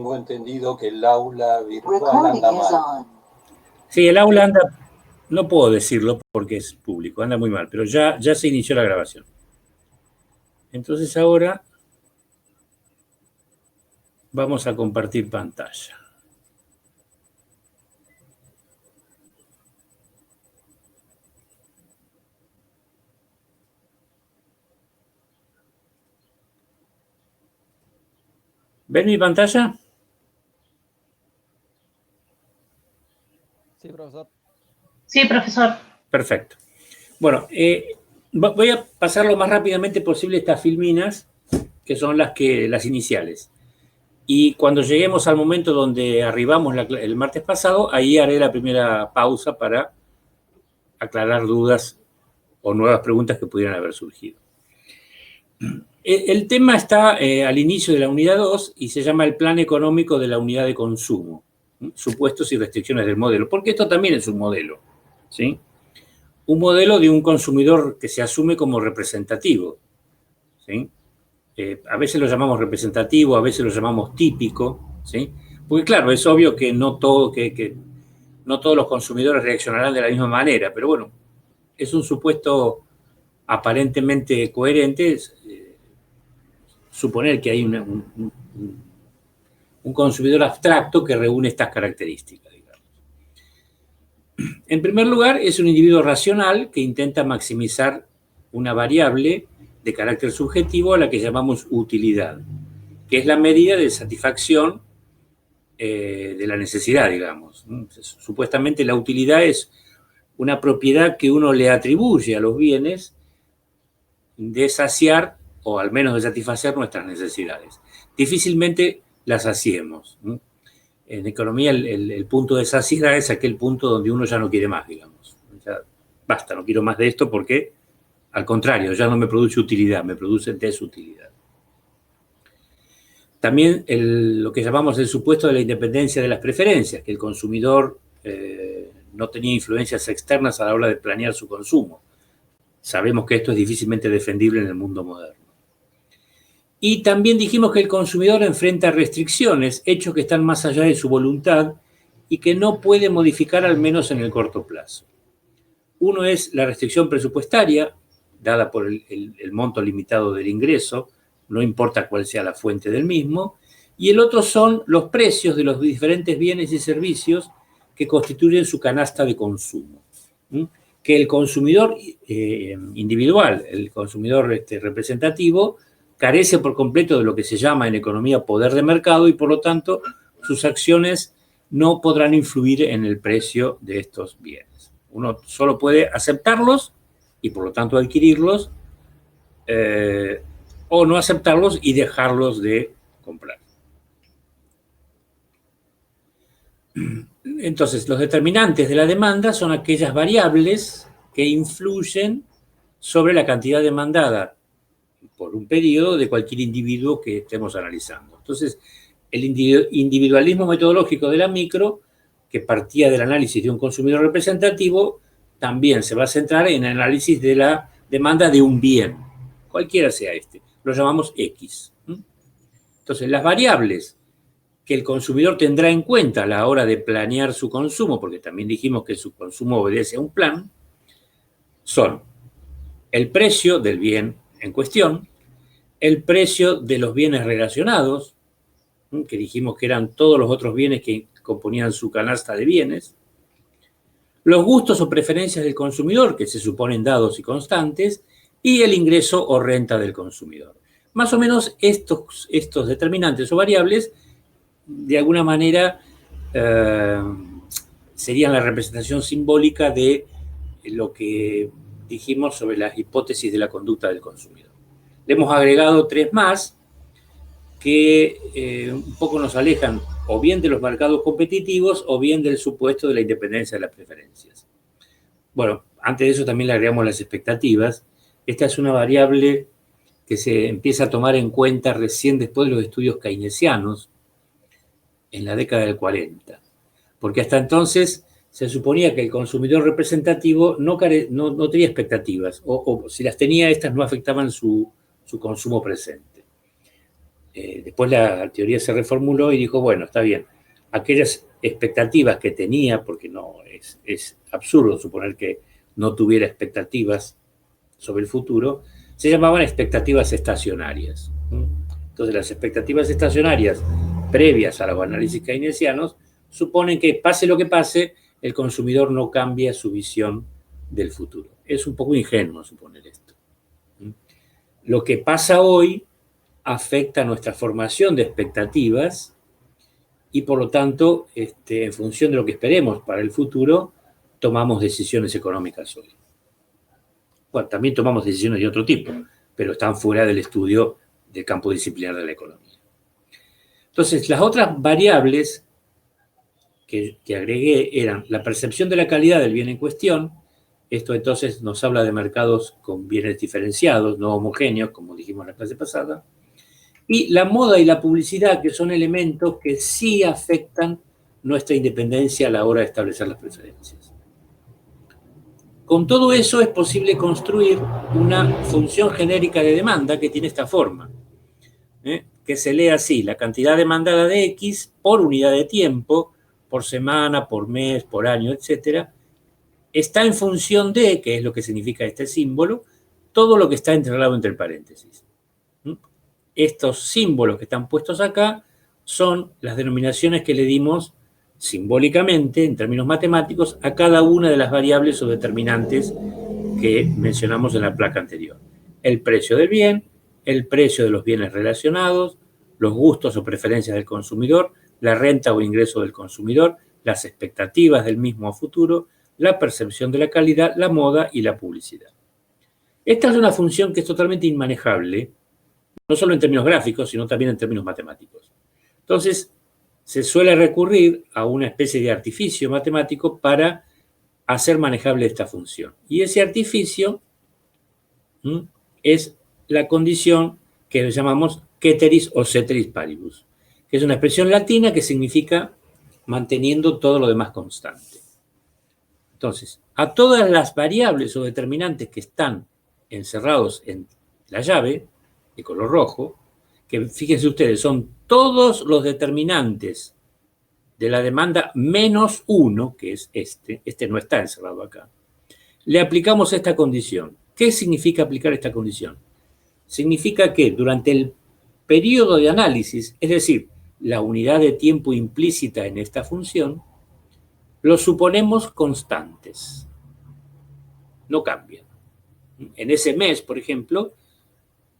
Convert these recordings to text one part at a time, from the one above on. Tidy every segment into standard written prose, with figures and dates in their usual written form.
tengo entendido que el aula virtual anda mal. Sí, el aula anda, no puedo decirlo porque es público, anda muy mal, pero ya se inició la grabación. Entonces ahora vamos a compartir pantalla. ¿Ven mi pantalla? Sí, profesor. Sí, profesor. Perfecto. Bueno, voy a pasar lo más rápidamente posible estas filminas, que son las iniciales. Y cuando lleguemos al momento donde arribamos el martes pasado, ahí haré la primera pausa para aclarar dudas o nuevas preguntas que pudieran haber surgido. El tema está al inicio de la unidad 2 y se llama el plan económico de la unidad de consumo, supuestos y restricciones del modelo, porque esto también es un modelo, ¿sí? Un modelo de un consumidor que se asume como representativo, ¿sí? A veces lo llamamos representativo, a veces lo llamamos típico, ¿sí? Porque claro, es obvio que no todos los consumidores reaccionarán de la misma manera, pero bueno, es un supuesto aparentemente coherente suponer que hay un consumidor abstracto que reúne estas características, digamos. En primer lugar, es un individuo racional que intenta maximizar una variable de carácter subjetivo a la que llamamos utilidad, que es la medida de satisfacción de la necesidad, digamos. Supuestamente la utilidad es una propiedad que uno le atribuye a los bienes de saciar o al menos de satisfacer nuestras necesidades. Difícilmente las saciemos. En economía el punto de saciedad es aquel punto donde uno ya no quiere más, digamos. Ya basta, no quiero más de esto porque, al contrario, ya no me produce utilidad, me produce desutilidad. También lo que llamamos el supuesto de la independencia de las preferencias, que el consumidor no tenía influencias externas a la hora de planear su consumo. Sabemos que esto es difícilmente defendible en el mundo moderno. Y también dijimos que el consumidor enfrenta restricciones, hechos que están más allá de su voluntad y que no puede modificar al menos en el corto plazo. Uno es la restricción presupuestaria, dada por el monto limitado del ingreso, no importa cuál sea la fuente del mismo, y el otro son los precios de los diferentes bienes y servicios que constituyen su canasta de consumo. Que el consumidor individual, el consumidor representativo, carece por completo de lo que se llama en economía poder de mercado y por lo tanto sus acciones no podrán influir en el precio de estos bienes. Uno solo puede aceptarlos y por lo tanto adquirirlos o no aceptarlos y dejarlos de comprar. Entonces, los determinantes de la demanda son aquellas variables que influyen sobre la cantidad demandada por un periodo de cualquier individuo que estemos analizando. Entonces, el individualismo metodológico de la micro, que partía del análisis de un consumidor representativo, también se va a centrar en el análisis de la demanda de un bien, cualquiera sea este. Lo llamamos X. Entonces, las variables que el consumidor tendrá en cuenta a la hora de planear su consumo, porque también dijimos que su consumo obedece a un plan, son el precio del bien en cuestión, el precio de los bienes relacionados, que dijimos que eran todos los otros bienes que componían su canasta de bienes, los gustos o preferencias del consumidor, que se suponen dados y constantes, y el ingreso o renta del consumidor. Más o menos estos determinantes o variables, de alguna manera, serían la representación simbólica de lo que dijimos sobre las hipótesis de la conducta del consumidor. Le hemos agregado 3 más que un poco nos alejan o bien de los mercados competitivos o bien del supuesto de la independencia de las preferencias. Bueno, antes de eso también le agregamos las expectativas. Esta es una variable que se empieza a tomar en cuenta recién después de los estudios keynesianos en la década del 40, porque hasta entonces se suponía que el consumidor representativo no tenía expectativas, o si las tenía, estas no afectaban su consumo presente. después la teoría se reformuló y dijo, bueno, está bien, aquellas expectativas que tenía, porque no es absurdo suponer que no tuviera expectativas sobre el futuro, se llamaban expectativas estacionarias. Entonces, las expectativas estacionarias previas a los análisis keynesianos suponen que, pase lo que pase, el consumidor no cambia su visión del futuro. Es un poco ingenuo suponer esto. Lo que pasa hoy afecta nuestra formación de expectativas y, por lo tanto, en función de lo que esperemos para el futuro, tomamos decisiones económicas hoy. Bueno, también tomamos decisiones de otro tipo, pero están fuera del estudio del campo disciplinar de la economía. Entonces, las otras variables que agregué eran la percepción de la calidad del bien en cuestión. Esto entonces nos habla de mercados con bienes diferenciados, no homogéneos, como dijimos en la clase pasada. Y la moda y la publicidad, que son elementos que sí afectan nuestra independencia a la hora de establecer las preferencias. Con todo eso es posible construir una función genérica de demanda que tiene esta forma, que se lee así: la cantidad demandada de X por unidad de tiempo, por semana, por mes, por año, etcétera, está en función de, que es lo que significa este símbolo, todo lo que está integrado entre paréntesis. Estos símbolos que están puestos acá son las denominaciones que le dimos simbólicamente, en términos matemáticos, a cada una de las variables o determinantes que mencionamos en la placa anterior. El precio del bien, el precio de los bienes relacionados, los gustos o preferencias del consumidor, la renta o ingreso del consumidor, las expectativas del mismo a futuro, la percepción de la calidad, la moda y la publicidad. Esta es una función que es totalmente inmanejable, no solo en términos gráficos, sino también en términos matemáticos. Entonces, se suele recurrir a una especie de artificio matemático para hacer manejable esta función. Y ese artificio es la condición que llamamos ceteris o ceteris paribus, que es una expresión latina que significa manteniendo todo lo demás constante. Entonces, a todas las variables o determinantes que están encerrados en la llave de color rojo, que fíjense ustedes, son todos los determinantes de la demanda menos uno, que es este no está encerrado acá, le aplicamos esta condición. ¿Qué significa aplicar esta condición? Significa que durante el periodo de análisis, es decir, la unidad de tiempo implícita en esta función, los suponemos constantes, no cambian. En ese mes, por ejemplo,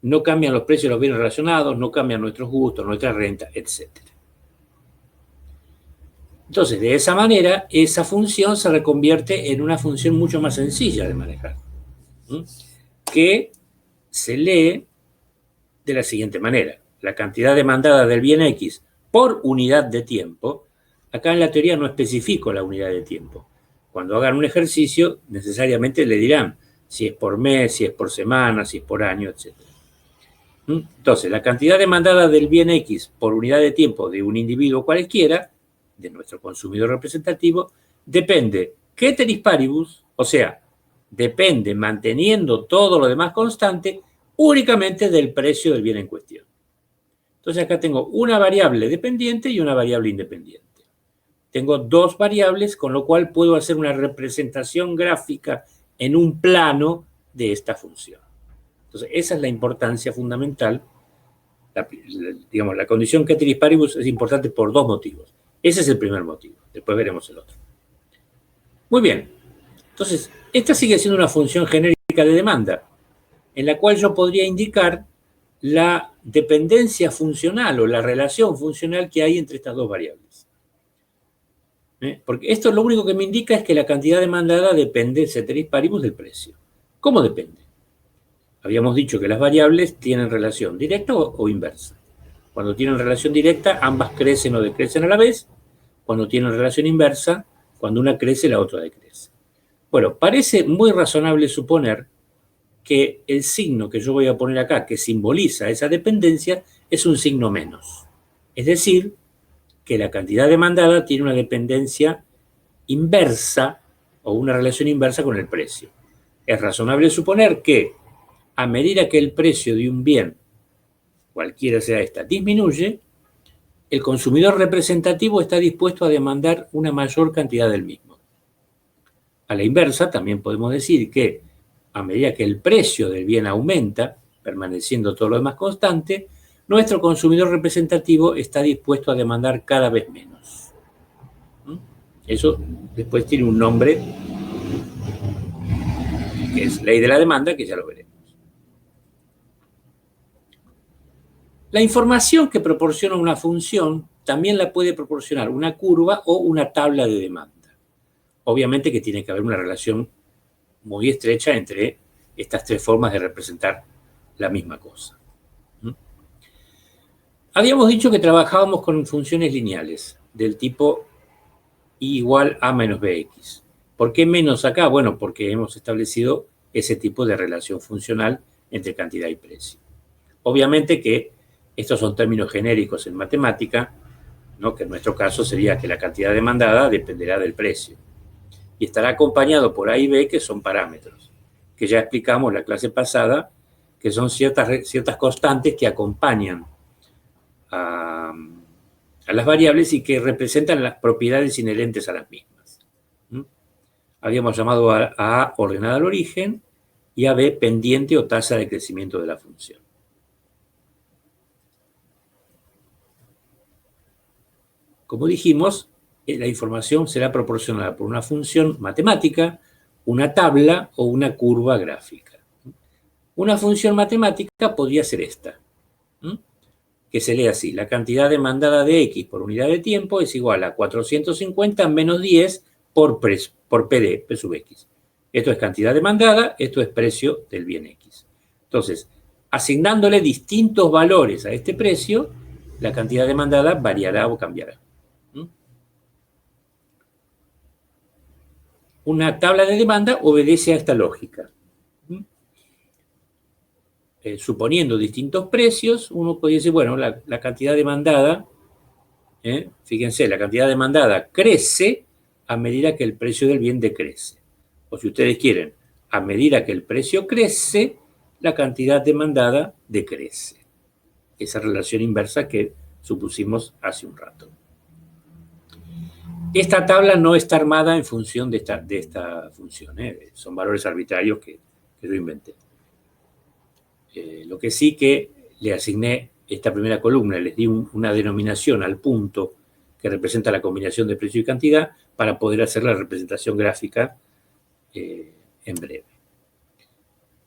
no cambian los precios de los bienes relacionados, no cambian nuestros gustos, nuestra renta, etc. Entonces, de esa manera, esa función se reconvierte en una función mucho más sencilla de manejar, que se lee de la siguiente manera: la cantidad demandada del bien X por unidad de tiempo. Acá en la teoría no especifico la unidad de tiempo. Cuando hagan un ejercicio, necesariamente le dirán si es por mes, si es por semana, si es por año, etc. Entonces, la cantidad demandada del bien X por unidad de tiempo de un individuo cualquiera, de nuestro consumidor representativo, depende ceteris paribus, o sea, depende, manteniendo todo lo demás constante, únicamente del precio del bien en cuestión. Entonces acá tengo una variable dependiente y una variable independiente. Tengo dos variables, con lo cual puedo hacer una representación gráfica en un plano de esta función. Entonces, esa es la importancia fundamental. La condición ceteris paribus es importante por dos motivos. Ese es el primer motivo. Después veremos el otro. Muy bien. Entonces, esta sigue siendo una función genérica de demanda, en la cual yo podría indicar la dependencia funcional o la relación funcional que hay entre estas dos variables. Porque esto lo único que me indica es que la cantidad demandada depende, ceteris paribus, del precio. ¿Cómo depende? Habíamos dicho que las variables tienen relación directa o inversa. Cuando tienen relación directa, ambas crecen o decrecen a la vez. Cuando tienen relación inversa, cuando una crece, la otra decrece. Bueno, parece muy razonable suponer que el signo que yo voy a poner acá, que simboliza esa dependencia, es un signo menos. Es decir, que la cantidad demandada tiene una dependencia inversa o una relación inversa con el precio. Es razonable suponer que a medida que el precio de un bien, cualquiera sea esta, disminuye, el consumidor representativo está dispuesto a demandar una mayor cantidad del mismo. A la inversa, también podemos decir que a medida que el precio del bien aumenta, permaneciendo todo lo demás constante, nuestro consumidor representativo está dispuesto a demandar cada vez menos. Eso después tiene un nombre, que es ley de la demanda, que ya lo veremos. La información que proporciona una función también la puede proporcionar una curva o una tabla de demanda. Obviamente que tiene que haber una relación muy estrecha entre estas tres formas de representar la misma cosa. Habíamos dicho que trabajábamos con funciones lineales del tipo y igual a menos bx. ¿Por qué menos acá? Bueno, porque hemos establecido ese tipo de relación funcional entre cantidad y precio. Obviamente que estos son términos genéricos en matemática, ¿no? Que en nuestro caso sería que la cantidad demandada dependerá del precio. Y estará acompañado por A y B, que son parámetros, que ya explicamos la clase pasada, que son ciertas constantes que acompañan a las variables y que representan las propiedades inherentes a las mismas. Habíamos llamado a A ordenada al origen y a B pendiente o tasa de crecimiento de la función. Como dijimos, la información será proporcionada por una función matemática, una tabla o una curva gráfica. Una función matemática podría ser esta, que se lee así: la cantidad demandada de X por unidad de tiempo es igual a 450 menos 10 por PD, P sub X. Esto es cantidad demandada, esto es precio del bien X. Entonces, asignándole distintos valores a este precio, la cantidad demandada variará o cambiará. Una tabla de demanda obedece a esta lógica. Suponiendo distintos precios, uno puede decir, bueno, la cantidad demandada, fíjense, la cantidad demandada crece a medida que el precio del bien decrece. O si ustedes quieren, a medida que el precio crece, la cantidad demandada decrece. Esa relación inversa que supusimos hace un rato. Esta tabla no está armada en función de esta función. Son valores arbitrarios que yo inventé. Lo que sí que le asigné esta primera columna, les di una denominación al punto que representa la combinación de precio y cantidad para poder hacer la representación gráfica en breve.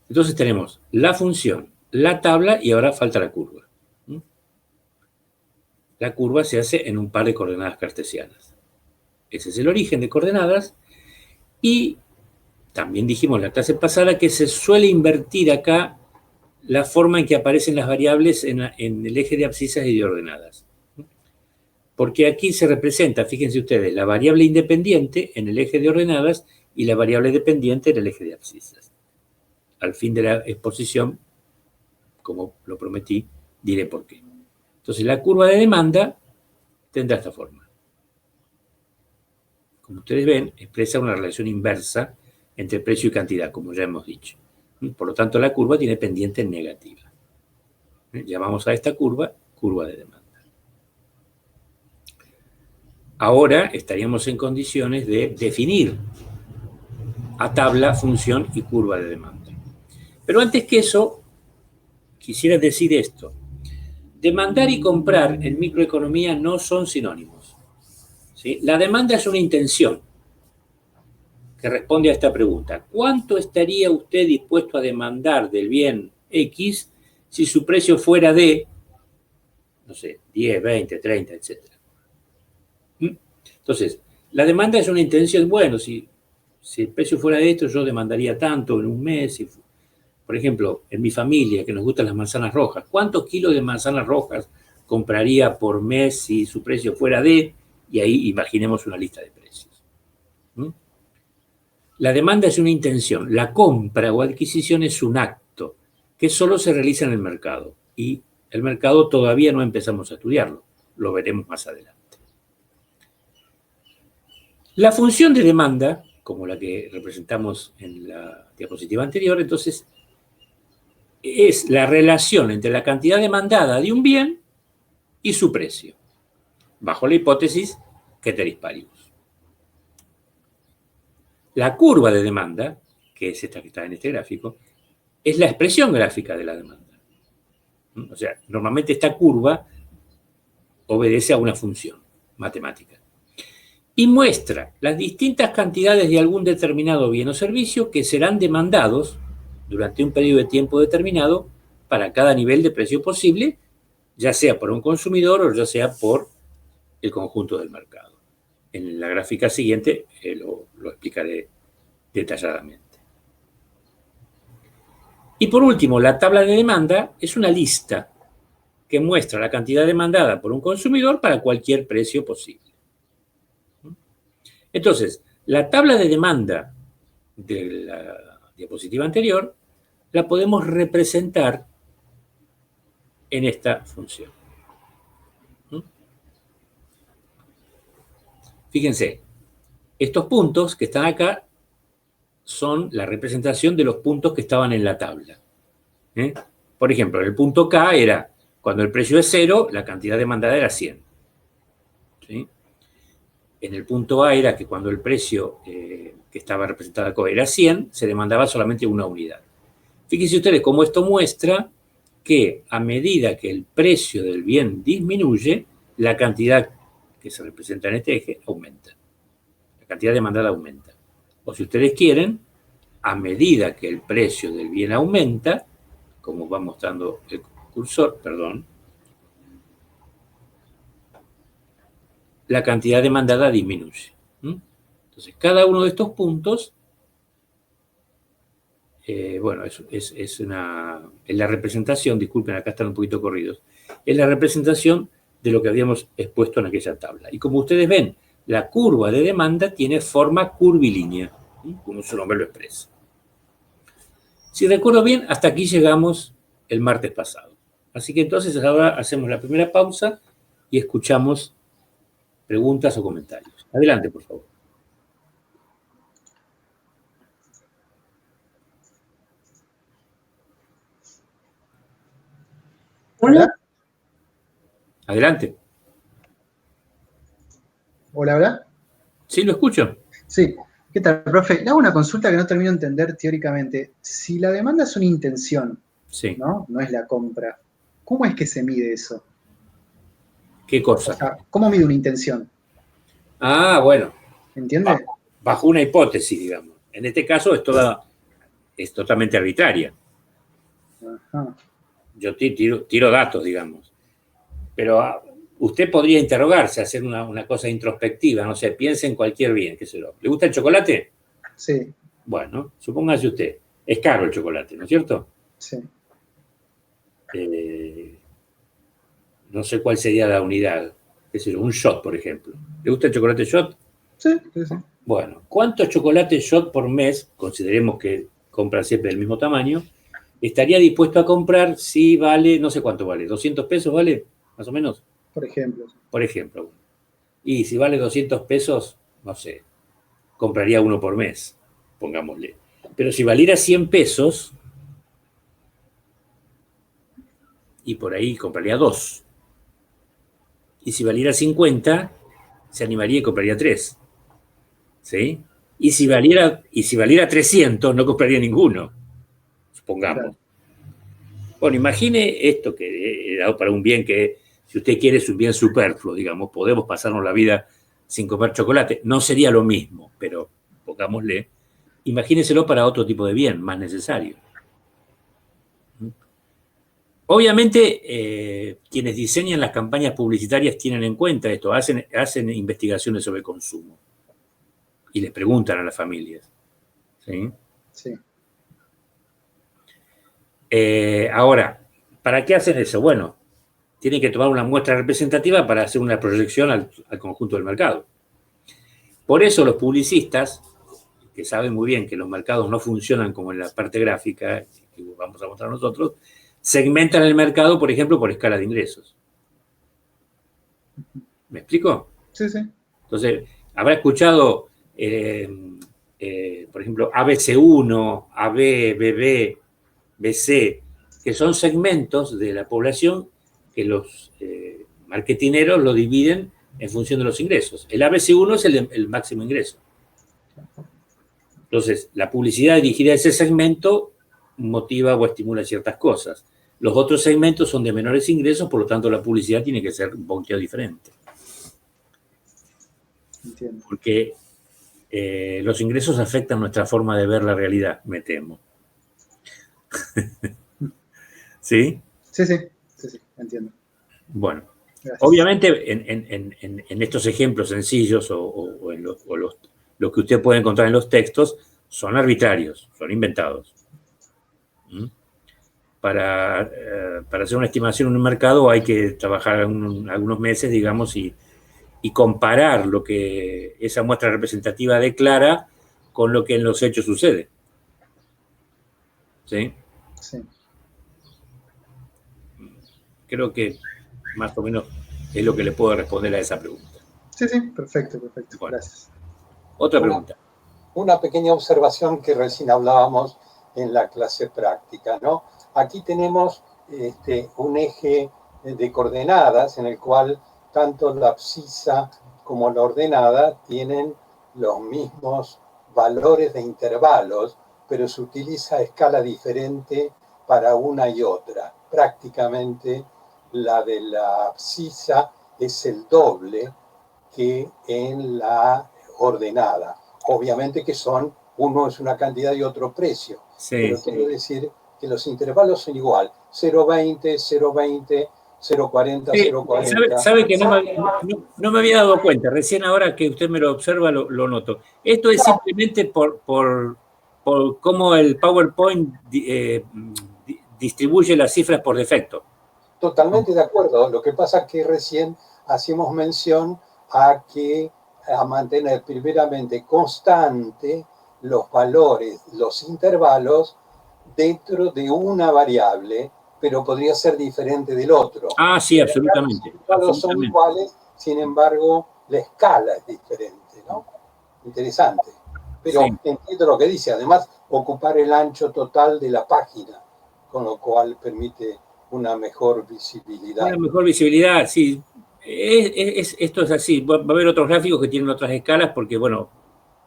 Entonces tenemos la función, la tabla y ahora falta la curva. La curva se hace en un par de coordenadas cartesianas. Ese es el origen de coordenadas y también dijimos en la clase pasada que se suele invertir acá la forma en que aparecen las variables en el eje de abscisas y de ordenadas. Porque aquí se representa, fíjense ustedes, la variable independiente en el eje de ordenadas y la variable dependiente en el eje de abscisas. Al fin de la exposición, como lo prometí, diré por qué. Entonces, la curva de demanda tendrá esta forma. Como ustedes ven, expresa una relación inversa entre precio y cantidad, como ya hemos dicho. Por lo tanto, la curva tiene pendiente negativa. Llamamos a esta curva curva de demanda. Ahora estaríamos en condiciones de definir a tabla, función y curva de demanda. Pero antes que eso, quisiera decir esto. Demandar y comprar en microeconomía no son sinónimos. ¿Sí? La demanda es una intención que responde a esta pregunta. ¿Cuánto estaría usted dispuesto a demandar del bien X si su precio fuera de, no sé, 10, 20, 30, etc.? Entonces, la demanda es una intención. Bueno, si el precio fuera de esto, yo demandaría tanto en un mes. Por ejemplo, en mi familia, que nos gustan las manzanas rojas, ¿cuántos kilos de manzanas rojas compraría por mes si su precio fuera de? Y ahí imaginemos una lista de precios. La demanda es una intención. La compra o adquisición es un acto que solo se realiza en el mercado. Y el mercado todavía no empezamos a estudiarlo. Lo veremos más adelante. La función de demanda, como la que representamos en la diapositiva anterior, entonces, es la relación entre la cantidad demandada de un bien y su precio, bajo la hipótesis ceteris paribus. La curva de demanda, que es esta que está en este gráfico, es la expresión gráfica de la demanda. O sea, normalmente esta curva obedece a una función matemática y muestra las distintas cantidades de algún determinado bien o servicio que serán demandados durante un periodo de tiempo determinado para cada nivel de precio posible, ya sea por un consumidor o ya sea por el conjunto del mercado. En la gráfica siguiente lo explicaré detalladamente. Y por último, la tabla de demanda es una lista que muestra la cantidad demandada por un consumidor para cualquier precio posible. Entonces, la tabla de demanda de la diapositiva anterior la podemos representar en esta función. Fíjense, estos puntos que están acá son la representación de los puntos que estaban en la tabla. Por ejemplo, el punto K era cuando el precio es 0, la cantidad demandada era 100. ¿Sí? En el punto A era que cuando el precio que estaba representado acá era 100, se demandaba solamente una unidad. Fíjense ustedes cómo esto muestra que a medida que el precio del bien disminuye, la cantidad que se representa en este eje aumenta. La cantidad demandada aumenta. O si ustedes quieren, a medida que el precio del bien aumenta, como va mostrando el cursor, perdón, la cantidad demandada disminuye. Entonces, cada uno de estos puntos, bueno, es la representación, disculpen, acá están un poquito corridos, es la representación de lo que habíamos expuesto en aquella tabla. Y como ustedes ven, la curva de demanda tiene forma curvilínea, como su nombre lo expresa. Si recuerdo bien, hasta aquí llegamos el martes pasado. Así que entonces ahora hacemos la primera pausa y escuchamos preguntas o comentarios. Adelante, por favor. Hola. Adelante. Hola, hola. Sí, lo escucho. Sí. ¿Qué tal, profe? Le hago una consulta que no termino de entender teóricamente. Si la demanda es una intención, Sí. ¿no? No es la compra, ¿cómo es que se mide eso? ¿Qué cosa? O sea, ¿cómo mide una intención? Ah, bueno. ¿Entiende? Bajo una hipótesis, digamos. En este caso es totalmente arbitraria. Ajá. Yo tiro datos, digamos. Pero usted podría interrogarse, hacer una cosa introspectiva, no sé, piense en cualquier bien, qué sé yo. ¿Le gusta el chocolate? Sí, Bueno, supóngase usted, es caro el chocolate, ¿no es cierto? sí. No sé cuál sería la unidad, qué sé yo, un shot, por ejemplo. ¿Le gusta el chocolate shot? Sí, sí, sí. Bueno, ¿cuántos chocolates shot por mes, consideremos que compra siempre del mismo tamaño, estaría dispuesto a comprar si vale, no sé cuánto vale, 200 pesos vale, más o menos? Por ejemplo. Por ejemplo. Y si vale 200 pesos, no sé, compraría uno por mes, pongámosle. Pero si valiera 100 pesos, y por ahí compraría dos. Y si valiera 50, se animaría y compraría tres. ¿Sí? Y si valiera 300, no compraría ninguno, supongamos. Claro. Bueno, imagine esto que he dado para un bien que, si usted quiere, es un bien superfluo, digamos, podemos pasarnos la vida sin comer chocolate. No sería lo mismo, pero pongámosle, imagíneselo para otro tipo de bien, más necesario. Obviamente, quienes diseñan las campañas publicitarias tienen en cuenta esto, hacen investigaciones sobre consumo y les preguntan a las familias. ¿Sí? Sí. Ahora, ¿para qué hacen eso? Bueno, tienen que tomar una muestra representativa para hacer una proyección al conjunto del mercado. Por eso los publicistas, que saben muy bien que los mercados no funcionan como en la parte gráfica, que vamos a mostrar nosotros, segmentan el mercado, por ejemplo, por escala de ingresos. ¿Me explico? Sí, sí. Entonces, habrá escuchado, por ejemplo, ABC1, AB, BB, BC, que son segmentos de la población que los marketineros lo dividen en función de los ingresos. El ABC1 es el máximo ingreso. Entonces, la publicidad dirigida a ese segmento motiva o estimula ciertas cosas. Los otros segmentos son de menores ingresos, por lo tanto, la publicidad tiene que ser un poquito diferente. Entiendo. Porque los ingresos afectan nuestra forma de ver la realidad, me temo. ¿Sí? Sí, entiendo. Bueno, Gracias. obviamente en estos ejemplos sencillos o en lo que usted puede encontrar en los textos son arbitrarios, son inventados. ¿Mm? Para hacer una estimación en un mercado hay que trabajar algunos meses, digamos, y comparar lo que esa muestra representativa declara con lo que en los hechos sucede. ¿Sí? Sí. Creo que más o menos es lo que le puedo responder a esa pregunta. Sí, perfecto. Bueno. Gracias. Otra pregunta. Una pequeña observación que recién hablábamos en la clase práctica, ¿no? Aquí tenemos un eje de coordenadas en el cual tanto la abscisa como la ordenada tienen los mismos valores de intervalos, pero se utiliza a escala diferente para una y otra. Prácticamente la de la abscisa es el doble que en la ordenada. Obviamente que uno es una cantidad y otro precio, Sí, pero quiero decir que los intervalos son igual, 0,20, 0,20, 0,40, sí, 0,40. sabe que no me había dado cuenta, recién ahora que usted me lo observa lo noto. Esto es simplemente por cómo el PowerPoint distribuye las cifras por defecto. Totalmente de acuerdo. Lo que pasa es que recién hacíamos mención a mantener primeramente constante los valores, los intervalos dentro de una variable, pero podría ser diferente del otro. Ah, sí, absolutamente. Los intervalos son iguales, sin embargo, la escala es diferente, ¿no? Interesante. Pero sí, entiendo lo que dice. Además, ocupar el ancho total de la página, con lo cual permite una mejor visibilidad. una mejor visibilidad, sí. Esto es así. Va a haber otros gráficos que tienen otras escalas porque, bueno,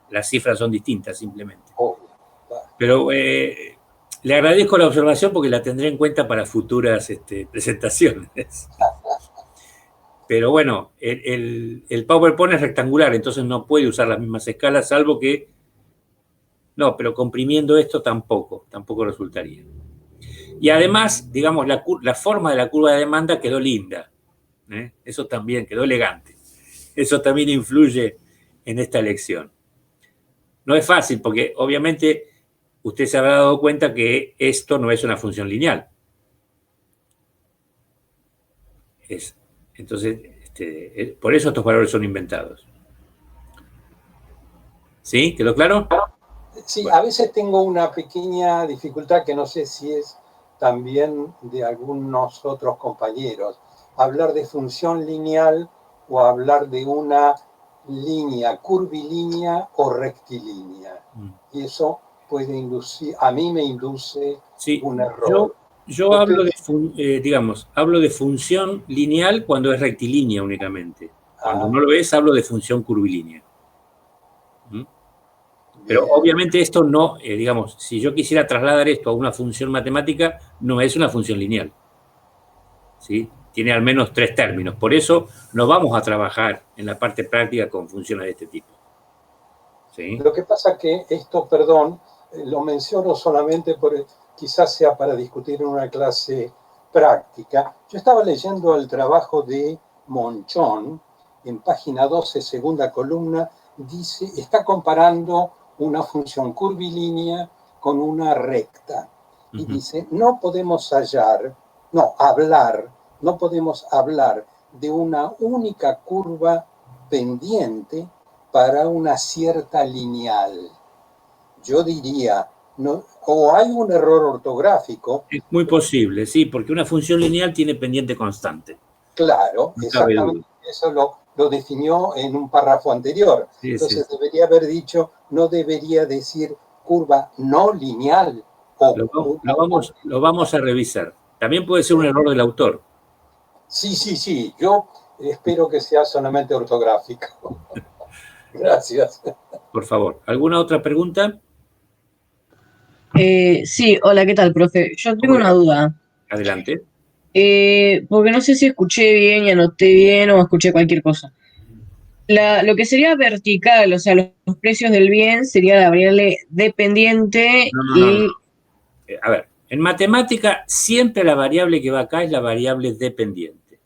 las cifras son distintas simplemente. Obvio. Pero le agradezco la observación porque la tendré en cuenta para futuras presentaciones. Pero bueno, el PowerPoint es rectangular, entonces no puede usar las mismas escalas, salvo que... No, pero comprimiendo esto tampoco resultaría. Y además, digamos, la forma de la curva de demanda quedó linda. Eso también quedó elegante. Eso también influye en esta elección. No es fácil porque obviamente usted se habrá dado cuenta que esto no es una función lineal. Entonces, por eso estos valores son inventados. ¿Sí? ¿Quedó claro? Sí, Bueno. A veces tengo una pequeña dificultad que no sé si es también de algunos otros compañeros. Hablar de función lineal o hablar de una línea curvilínea o rectilínea. Y eso puede inducir, a mí me induce un error. Yo hablo hablo de función lineal cuando es rectilínea únicamente. Cuando no lo es, hablo de función curvilínea. Pero obviamente esto no, si yo quisiera trasladar esto a una función matemática, no es una función lineal. ¿Sí? Tiene al menos 3 términos. Por eso no vamos a trabajar en la parte práctica con funciones de este tipo. ¿Sí? Lo que pasa es que esto, perdón, lo menciono solamente quizás sea para discutir en una clase práctica. Yo estaba leyendo el trabajo de Monchón, en página 12, segunda columna, está comparando una función curvilínea con una recta. Y dice, no podemos hablar de una única curva pendiente para una cierta lineal. Yo diría, o hay un error ortográfico. Es muy posible, sí, porque una función lineal tiene pendiente constante. Claro, exactamente. Eso lo definió en un párrafo anterior. Sí, entonces debería haber dicho, no debería decir curva no lineal, Lo vamos a revisar. También puede ser un error del autor. Sí. Yo espero que sea solamente ortográfico. Gracias. Por favor. ¿Alguna otra pregunta? Sí, hola, ¿qué tal, profe? Yo tengo una duda. Adelante. Porque no sé si escuché bien y anoté bien o escuché cualquier cosa. Lo que sería vertical, o sea, los precios del bien sería la variable dependiente No. A ver, en matemática siempre la variable que va acá es la variable dependiente.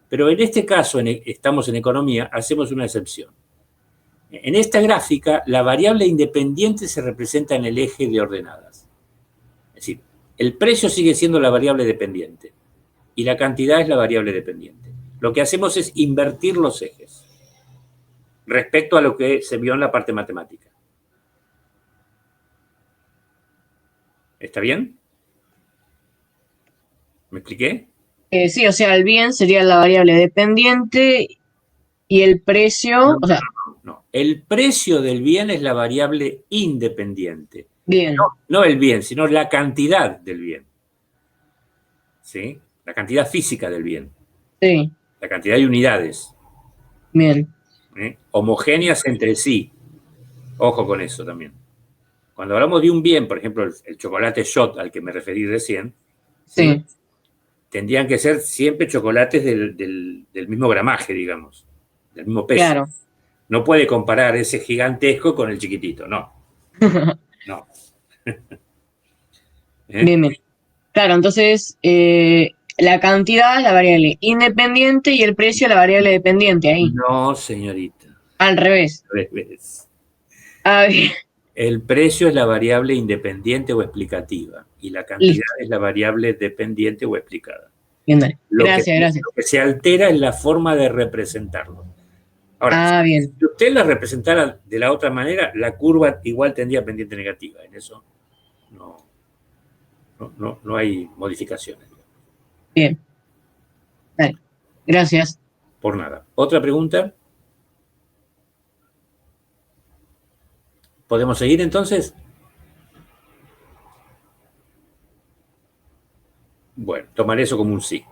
Pero en este caso, estamos en economía, hacemos una excepción. En esta gráfica, la variable independiente se representa en el eje de ordenadas. Es decir, el precio sigue siendo la variable dependiente y la cantidad es la variable dependiente. Lo que hacemos es invertir los ejes respecto a lo que se vio en la parte matemática. ¿Está bien? ¿Me expliqué? Sí, o sea, el bien sería la variable dependiente y el precio, o sea, No. El precio del bien es la variable independiente. bien, No el bien, sino la cantidad del bien. ¿Sí? La cantidad física del bien. sí, La cantidad de unidades. bien, Homogéneas entre sí. Ojo con eso también. Cuando hablamos de un bien, por ejemplo, el chocolate shot al que me referí recién, sí, tendrían que ser siempre chocolates del mismo gramaje, digamos, del mismo peso. claro. No puede comparar ese gigantesco con el chiquitito, no. No. Bien, bien. Claro, entonces la cantidad es la variable independiente y el precio la variable dependiente ahí. No, señorita. Al revés. Al revés. Ah, bien. El precio es la variable independiente o explicativa y la cantidad Listo. es la variable dependiente o explicada. Bien, dale. Gracias. Lo que se altera es la forma de representarlo. Ahora, Bien. si usted la representara de la otra manera, la curva igual tendría pendiente negativa. En eso no hay modificaciones. Bien. Dale. Gracias. Por nada. ¿Otra pregunta? ¿Podemos seguir entonces? Bueno, tomaré eso como un sí.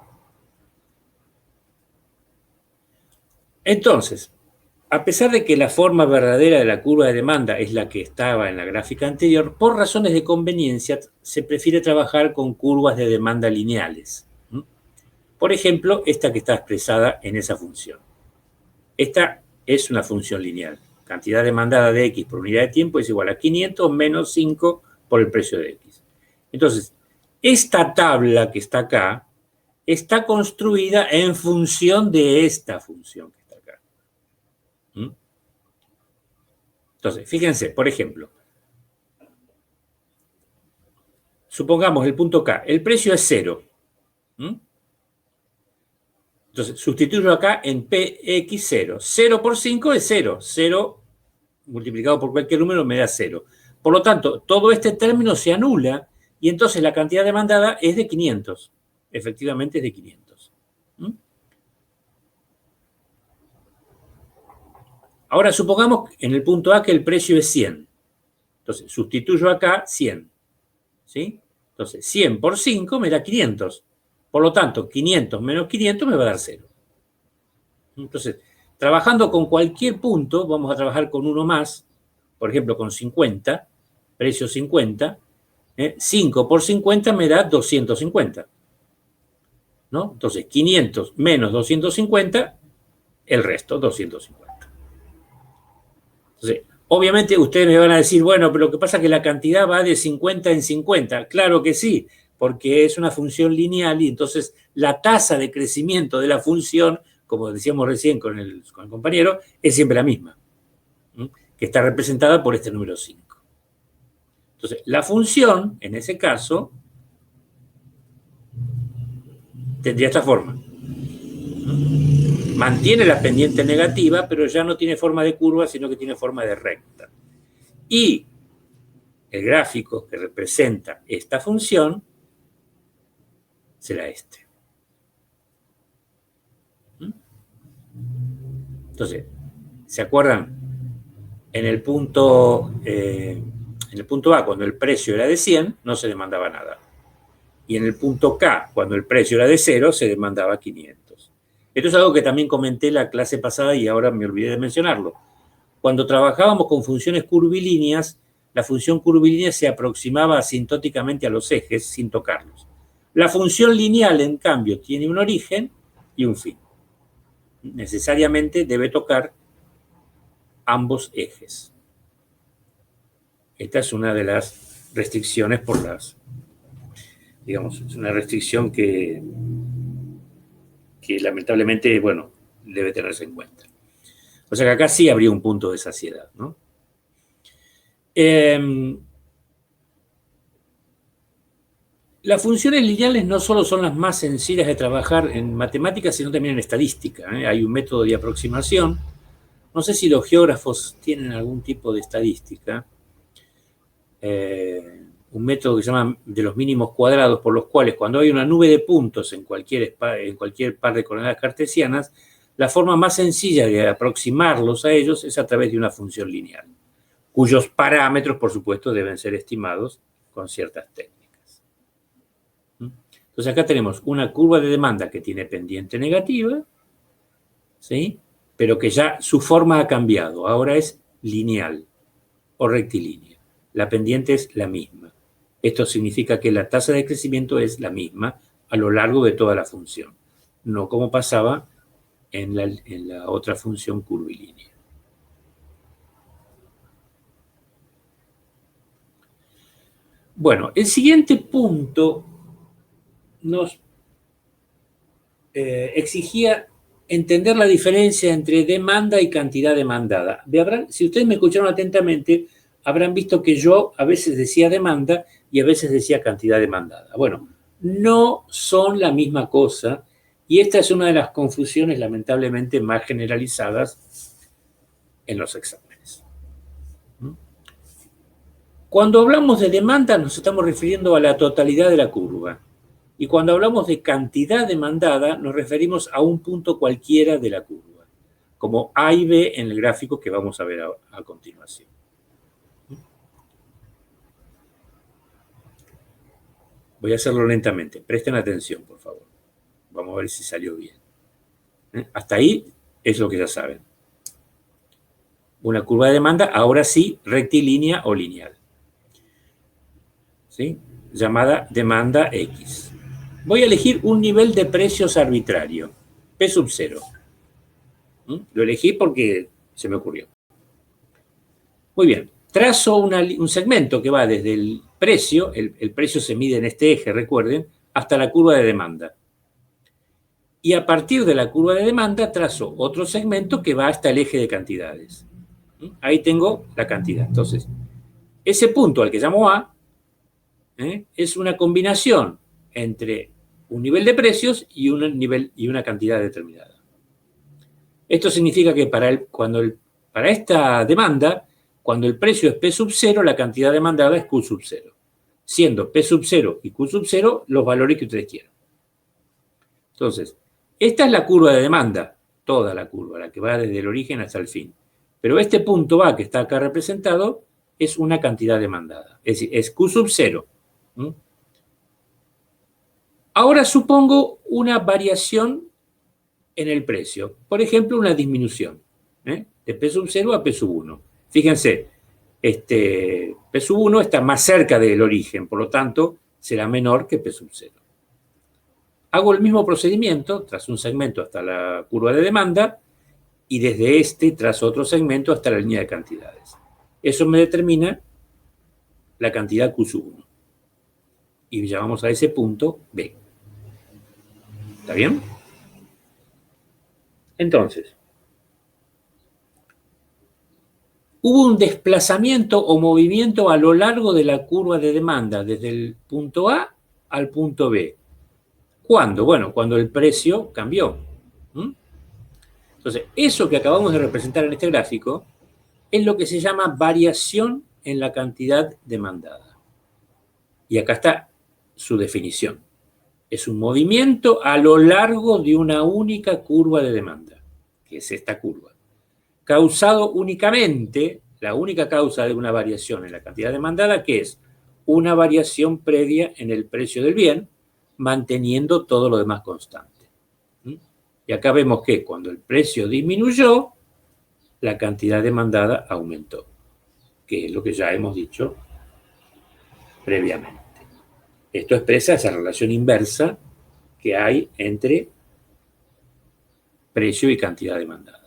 Entonces, a pesar de que la forma verdadera de la curva de demanda es la que estaba en la gráfica anterior, por razones de conveniencia se prefiere trabajar con curvas de demanda lineales. Por ejemplo, esta que está expresada en esa función. Esta es una función lineal. Cantidad demandada de X por unidad de tiempo es igual a 500 menos 5 por el precio de X. Entonces, esta tabla que está acá está construida en función de esta función que está acá. Entonces, fíjense, por ejemplo, supongamos el punto K, el precio es 0. Entonces, sustituyo acá en PX0. 0 por 5 es 0. 0 multiplicado por cualquier número me da 0. Por lo tanto, todo este término se anula y entonces la cantidad demandada es de 500. Efectivamente es de 500. Ahora supongamos en el punto A que el precio es 100. Entonces, sustituyo acá 100. ¿Sí? Entonces, 100 por 5 me da 500. Por lo tanto, 500 menos 500 me va a dar 0. Entonces, trabajando con cualquier punto, vamos a trabajar con uno más, por ejemplo, con 50, precio 50, 5 por 50 me da 250. ¿No? Entonces, 500 menos 250, el resto, 250. Entonces, obviamente ustedes me van a decir, bueno, pero lo que pasa es que la cantidad va de 50 en 50. Claro que sí, porque es una función lineal y entonces la tasa de crecimiento de la función, como decíamos recién con el compañero, es siempre la misma, que está representada por este número 5. Entonces, la función, en ese caso, tendría esta forma. Mantiene la pendiente negativa, pero ya no tiene forma de curva, sino que tiene forma de recta. Y el gráfico que representa esta función será este. Entonces, ¿se acuerdan? En el punto En el punto A, cuando el precio era de 100, no se demandaba nada. Y en el punto K, cuando el precio era de 0, se demandaba 500. Esto es algo que también comenté la clase pasada y ahora me olvidé de mencionarlo. Cuando trabajábamos con funciones curvilíneas, la función curvilínea se aproximaba asintóticamente a los ejes sin tocarlos. La función lineal, en cambio, tiene un origen y un fin. Necesariamente debe tocar ambos ejes. Esta es una de las restricciones digamos, es una restricción que lamentablemente, bueno, debe tenerse en cuenta. O sea que acá sí habría un punto de saciedad, ¿no? Las funciones lineales no solo son las más sencillas de trabajar en matemáticas, sino también en estadística, ¿eh? Hay un método de aproximación. No sé si los geógrafos tienen algún tipo de estadística. Un método que se llama de los mínimos cuadrados, por los cuales cuando hay una nube de puntos en cualquier par de coordenadas cartesianas, la forma más sencilla de aproximarlos a ellos es a través de una función lineal, cuyos parámetros, por supuesto, deben ser estimados con ciertas técnicas. Entonces acá tenemos una curva de demanda que tiene pendiente negativa, ¿sí? Pero que ya su forma ha cambiado, ahora es lineal o rectilínea. La pendiente es la misma. Esto significa que la tasa de crecimiento es la misma a lo largo de toda la función, no como pasaba en la otra función curvilínea. Bueno, el siguiente punto nos exigía entender la diferencia entre demanda y cantidad demandada. Si ustedes me escucharon atentamente, habrán visto que yo a veces decía demanda y a veces decía cantidad demandada. Bueno, no son la misma cosa y esta es una de las confusiones lamentablemente más generalizadas en los exámenes. Cuando hablamos de demanda nos estamos refiriendo a la totalidad de la curva. Y cuando hablamos de cantidad demandada, nos referimos a un punto cualquiera de la curva, como A y B en el gráfico que vamos a ver a continuación. Voy a hacerlo lentamente. Presten atención, por favor. Vamos a ver si salió bien. Hasta ahí es lo que ya saben. Una curva de demanda, ahora sí, rectilínea o lineal. ¿Sí? Llamada demanda X. Voy a elegir un nivel de precios arbitrario, P sub 0. Lo elegí porque se me ocurrió. Muy bien. Trazo un segmento que va desde el precio, el precio se mide en este eje, recuerden, hasta la curva de demanda. Y a partir de la curva de demanda trazo otro segmento que va hasta el eje de cantidades. Ahí tengo la cantidad. Entonces, ese punto al que llamo A es una combinación entre un nivel de precios y una cantidad determinada. Esto significa que para esta demanda, cuando el precio es P sub 0, la cantidad demandada es Q sub 0, siendo P sub 0 y Q sub 0 los valores que ustedes quieran. Entonces, esta es la curva de demanda, toda la curva, la que va desde el origen hasta el fin. Pero este punto A que está acá representado es una cantidad demandada, es decir, es Q sub 0. Ahora supongo una variación en el precio, por ejemplo, una disminución, de P sub 0 a P sub 1. Fíjense, P sub 1 está más cerca del origen, por lo tanto, será menor que P sub 0. Hago el mismo procedimiento, trazo un segmento hasta la curva de demanda y desde este trazo otro segmento hasta la línea de cantidades. Eso me determina la cantidad Q sub 1. Y llamamos a ese punto B. ¿Está bien? Entonces, hubo un desplazamiento o movimiento a lo largo de la curva de demanda, desde el punto A al punto B. ¿Cuándo? Bueno, cuando el precio cambió. Entonces, eso que acabamos de representar en este gráfico es lo que se llama variación en la cantidad demandada. Y acá está su definición. Es un movimiento a lo largo de una única curva de demanda, que es esta curva, causado únicamente, la única causa de una variación en la cantidad demandada, que es una variación previa en el precio del bien, manteniendo todo lo demás constante. Y acá vemos que cuando el precio disminuyó, la cantidad demandada aumentó, que es lo que ya hemos dicho previamente. Esto expresa esa relación inversa que hay entre precio y cantidad demandada.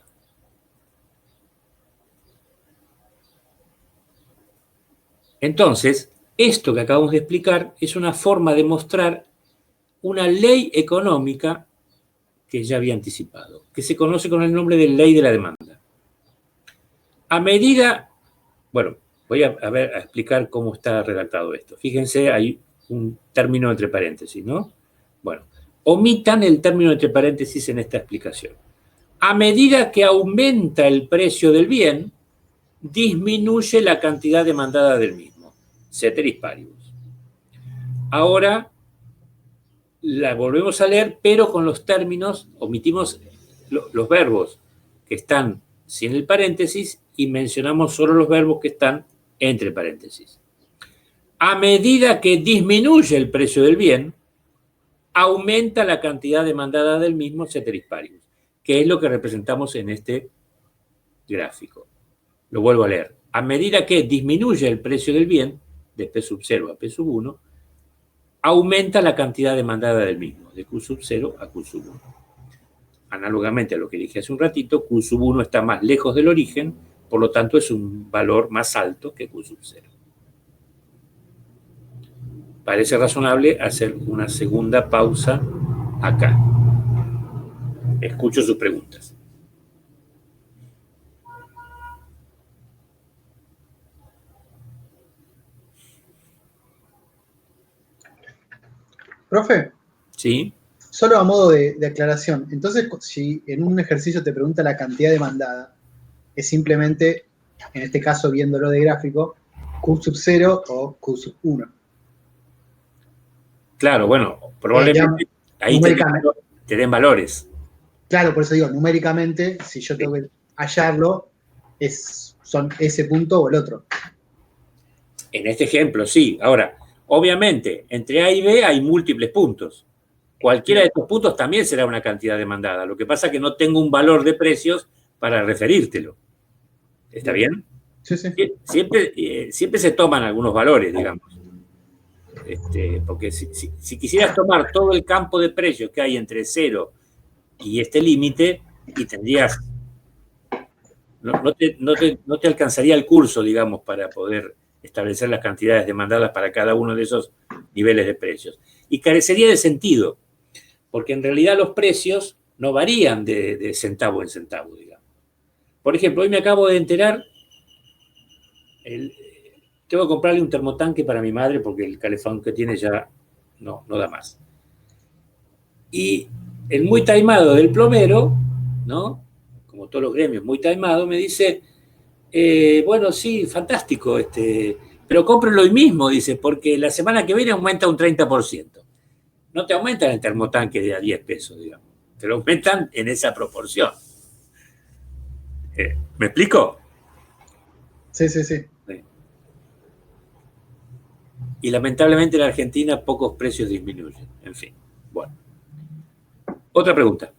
Entonces, esto que acabamos de explicar es una forma de mostrar una ley económica que ya había anticipado, que se conoce con el nombre de ley de la demanda. A medida, bueno, voy a explicar cómo está redactado esto. Fíjense, hay un término entre paréntesis, ¿no? Bueno, omitan el término entre paréntesis en esta explicación. A medida que aumenta el precio del bien, disminuye la cantidad demandada del mismo. Ceteris paribus. Ahora la volvemos a leer, pero con los términos, omitimos los verbos que están sin el paréntesis y mencionamos solo los verbos que están entre paréntesis. A medida que disminuye el precio del bien, aumenta la cantidad demandada del mismo, ceteris paribus, que es lo que representamos en este gráfico. Lo vuelvo a leer. A medida que disminuye el precio del bien, de P sub 0 a P sub 1, aumenta la cantidad demandada del mismo, de Q sub 0 a Q sub 1. Análogamente a lo que dije hace un ratito, Q sub 1 está más lejos del origen, por lo tanto es un valor más alto que Q sub 0. Parece razonable hacer una segunda pausa acá. Escucho sus preguntas. Profe, ¿Sí? solo a modo de aclaración, entonces si en un ejercicio te pregunta la cantidad demandada, es simplemente, en este caso viéndolo de gráfico, Q sub 0 o Q sub 1. Claro, bueno, probablemente ahí te den valores. Claro, por eso digo, numéricamente, si yo tengo que hallarlo, son ese punto o el otro. En este ejemplo, sí. Ahora, obviamente, entre A y B hay múltiples puntos. Cualquiera de estos puntos también será una cantidad demandada. Lo que pasa es que no tengo un valor de precios para referírtelo. ¿Está bien? Sí, sí. Siempre se toman algunos valores, digamos. Porque si quisieras tomar todo el campo de precios que hay entre 0 y este límite, y tendrías... No te alcanzaría el curso, digamos, para poder establecer las cantidades demandadas para cada uno de esos niveles de precios. Y carecería de sentido, porque en realidad los precios no varían de centavo en centavo, digamos. Por ejemplo, hoy me acabo de enterar, tengo que comprarle un termotanque para mi madre porque el calefón que tiene ya no da más. Y el muy taimado del plomero, ¿no? Como todos los gremios, muy taimado, me dice, bueno, sí, fantástico, pero cómprenlo hoy mismo, dice, porque la semana que viene aumenta un 30%. No te aumentan el termotanque de a 10 pesos, digamos. Te lo aumentan en esa proporción. ¿Me explico? Sí, sí, sí. Y lamentablemente en la Argentina pocos precios disminuyen. En fin, bueno. Otra pregunta.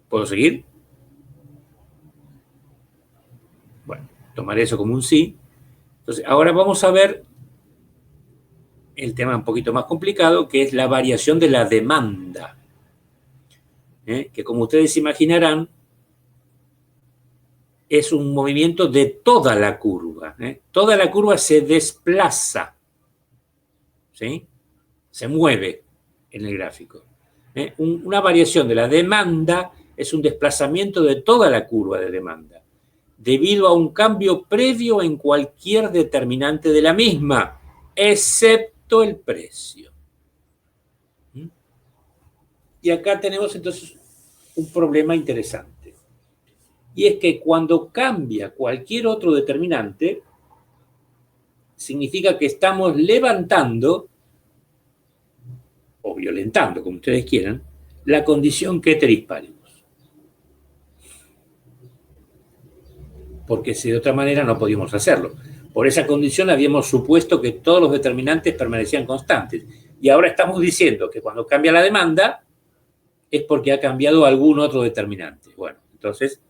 ¿Puedo seguir? Bueno, tomaré eso como un sí. Entonces, ahora vamos a ver el tema un poquito más complicado, que es la variación de la demanda. Que como ustedes imaginarán, es un movimiento de toda la curva. Toda la curva se desplaza, ¿sí? Se mueve en el gráfico. Una variación de la demanda es un desplazamiento de toda la curva de demanda, debido a un cambio previo en cualquier determinante de la misma, excepto el precio. Y acá tenemos entonces un problema interesante. Y es que cuando cambia cualquier otro determinante, significa que estamos levantando o violentando, como ustedes quieran, la condición ceteris paribus. Porque si de otra manera no podíamos hacerlo. Por esa condición habíamos supuesto que todos los determinantes permanecían constantes. Y ahora estamos diciendo que cuando cambia la demanda es porque ha cambiado algún otro determinante. Bueno, entonces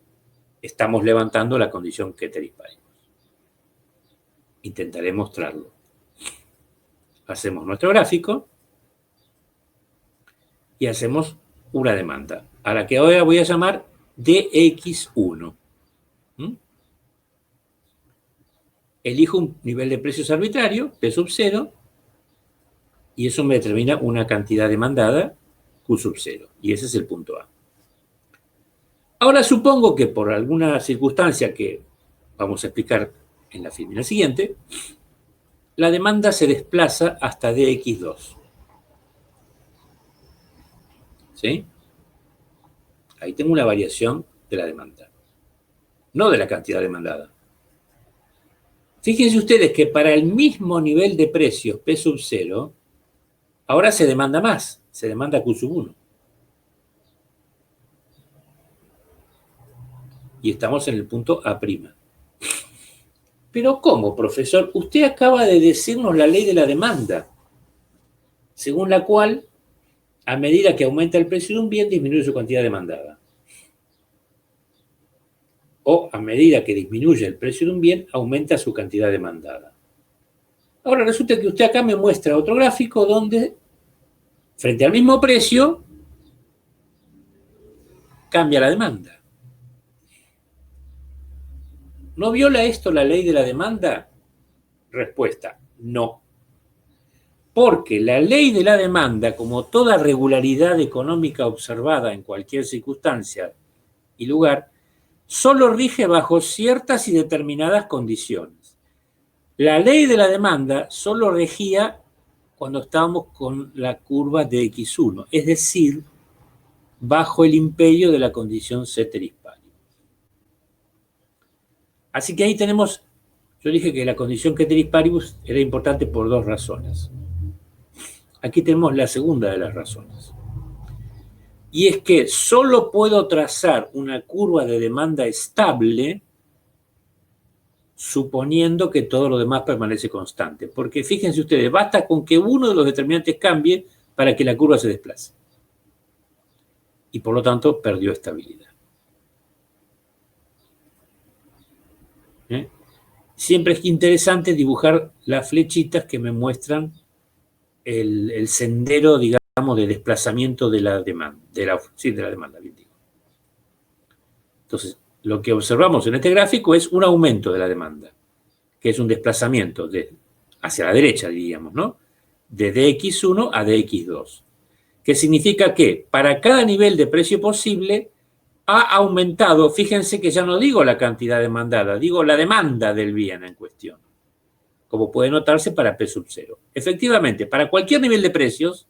estamos levantando la condición ceteris paribus. Intentaré mostrarlo. Hacemos nuestro gráfico y hacemos una demanda, a la que ahora voy a llamar dx1. Elijo un nivel de precios arbitrario, P sub 0, y eso me determina una cantidad demandada, Q sub 0, y ese es el punto A. Ahora supongo que por alguna circunstancia que vamos a explicar en la fórmula siguiente, la demanda se desplaza hasta dx2. ¿Sí? Ahí tengo una variación de la demanda, no de la cantidad demandada. Fíjense ustedes que para el mismo nivel de precios P sub 0, ahora se demanda más, se demanda Q sub 1. Y estamos en el punto A'. Pero ¿cómo, profesor? Usted acaba de decirnos la ley de la demanda, según la cual, a medida que aumenta el precio de un bien, disminuye su cantidad demandada. O a medida que disminuye el precio de un bien, aumenta su cantidad demandada. Ahora resulta que usted acá me muestra otro gráfico donde, frente al mismo precio, cambia la demanda. ¿No viola esto la ley de la demanda? Respuesta, no. Porque la ley de la demanda, como toda regularidad económica observada en cualquier circunstancia y lugar, solo rige bajo ciertas y determinadas condiciones. La ley de la demanda solo regía cuando estábamos con la curva de x1, es decir, bajo el imperio de la condición ceteris paribus. Así que ahí tenemos, yo dije que la condición ceteris paribus era importante por dos razones. Aquí tenemos la segunda de las razones. Y es que solo puedo trazar una curva de demanda estable suponiendo que todo lo demás permanece constante. Porque fíjense ustedes, basta con que uno de los determinantes cambie para que la curva se desplace. Y por lo tanto perdió estabilidad. Siempre es interesante dibujar las flechitas que me muestran el sendero, digamos, de desplazamiento de la demanda. De la demanda, bien digo. Entonces, lo que observamos en este gráfico es un aumento de la demanda, que es un desplazamiento hacia la derecha, diríamos, ¿no? De dx1 a dx2. Que significa que para cada nivel de precio posible ha aumentado, fíjense que ya no digo la cantidad demandada, digo la demanda del bien en cuestión, como puede notarse para P sub 0. Efectivamente, para cualquier nivel de precios,